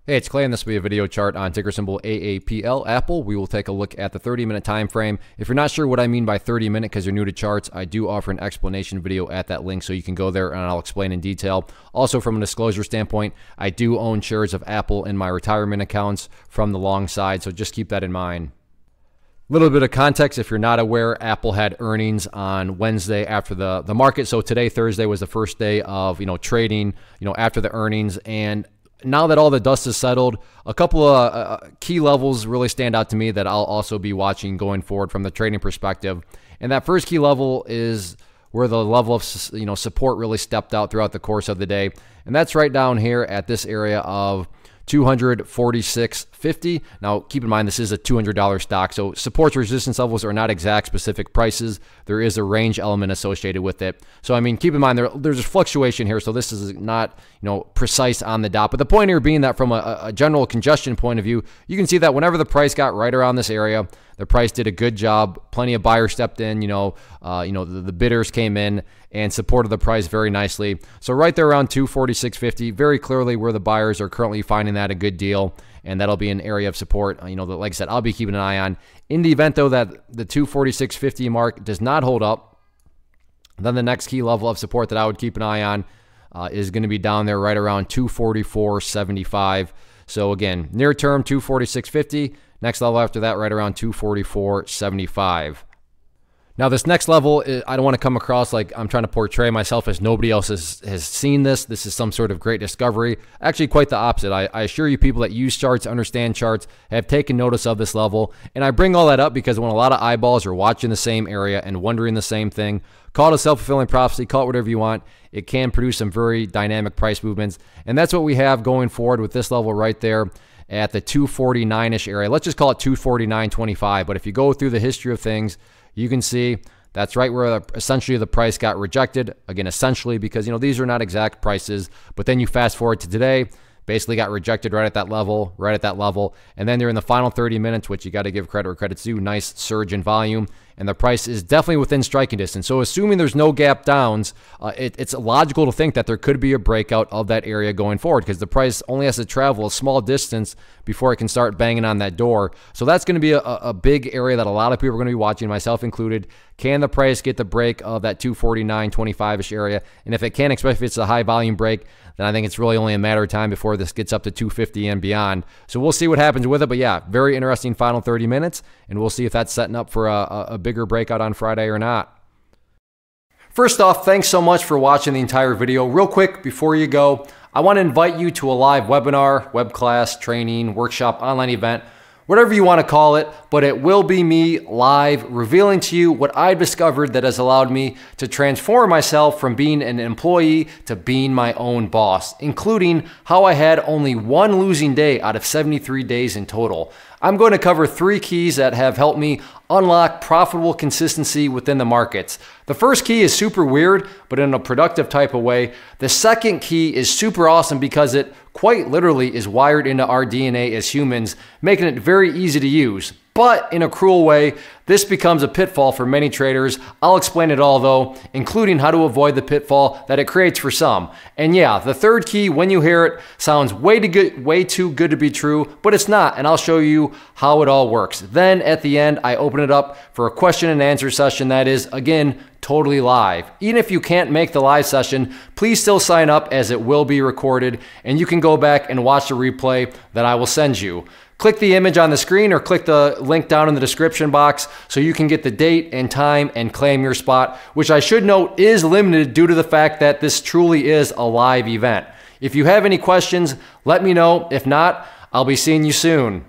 Hey, it's Clay, and this will be a video chart on ticker symbol AAPL, Apple. We will take a look at the 30-minute time frame. If you're not sure what I mean by 30-minute because you're new to charts, I do offer an explanation video at that link, so you can go there and I'll explain in detail. Also, from a disclosure standpoint, I do own shares of Apple in my retirement accounts from the long side, so just keep that in mind. A little bit of context, if you're not aware, Apple had earnings on Wednesday after the market. So today, Thursday, was the first day of trading after the earnings. And now that all the dust is settled, a couple of key levels really stand out to me that I'll also be watching going forward from the trading perspective. And that first key level is where the level of support really stepped out throughout the course of the day. And that's right down here at this area of 246.50. Now, keep in mind, this is a $200 stock, so support resistance levels are not exact specific prices. There is a range element associated with it. So, I mean, keep in mind there's a fluctuation here, so this is not precise on the dot. But the point here being that from a general congestion point of view, you can see that whenever the price got right around this area, the price did a good job. Plenty of buyers stepped in. The bidders came in and supported the price very nicely. So right there around 246.50, very clearly where the buyers are currently finding that a good deal, and that'll be an area of support. That, like I said, I'll be keeping an eye on. In the event though that the 246.50 mark does not hold up, then the next key level of support that I would keep an eye on is going to be down there right around 244.75. So again, near term 246.50. Next level after that, right around 244.75. Now, this next level, I don't want to come across like I'm trying to portray myself as nobody else has seen this. This is some sort of great discovery. Actually, quite the opposite. I assure you, people that use charts, understand charts, have taken notice of this level. And I bring all that up because when a lot of eyeballs are watching the same area and wondering the same thing, call it a self-fulfilling prophecy, call it whatever you want. It can produce some very dynamic price movements. And that's what we have going forward with this level right there at the 249-ish area. Let's just call it 249.25. But if you go through the history of things, you can see that's right where essentially the price got rejected. Again, essentially, because these are not exact prices. But then you fast forward to today, basically got rejected right at that level, and then they're in the final 30 minutes, which you got to give credit where credit's due. Nice surge in volume, and the price is definitely within striking distance. So assuming there's no gap downs, it's logical to think that there could be a breakout of that area going forward, because the price only has to travel a small distance before it can start banging on that door. So that's going to be a big area that a lot of people are going to be watching, myself included. Can the price get the break of that 249.25-ish area? And if it can, especially if it's a high volume break, then I think it's really only a matter of time before this gets up to 250 and beyond. So we'll see what happens with it. But yeah, very interesting final 30 minutes, and we'll see if that's setting up for a bigger breakout on Friday or not. First off, thanks so much for watching the entire video. Real quick, before you go, I want to invite you to a live webinar, web class, training, workshop, online event, whatever you want to call it, but it will be me live revealing to you what I've discovered that has allowed me to transform myself from being an employee to being my own boss, including how I had only one losing day out of 73 days in total. I'm going to cover 3 keys that have helped me unlock profitable consistency within the markets. The first key is super weird, but in a productive type of way. The second key is super awesome because it quite literally is wired into our DNA as humans, making it very easy to use. But in a cruel way, this becomes a pitfall for many traders. I'll explain it all though, including how to avoid the pitfall that it creates for some. And yeah, the third key, when you hear it, sounds way too good to be true, but it's not, and I'll show you how it all works. Then at the end, I open it up for a question and answer session that is, again, totally live. Even if you can't make the live session, please still sign up as it will be recorded, and you can go back and watch the replay that I will send you. Click the image on the screen or click the link down in the description box so you can get the date and time and claim your spot, which I should note is limited due to the fact that this truly is a live event. If you have any questions, let me know. If not, I'll be seeing you soon.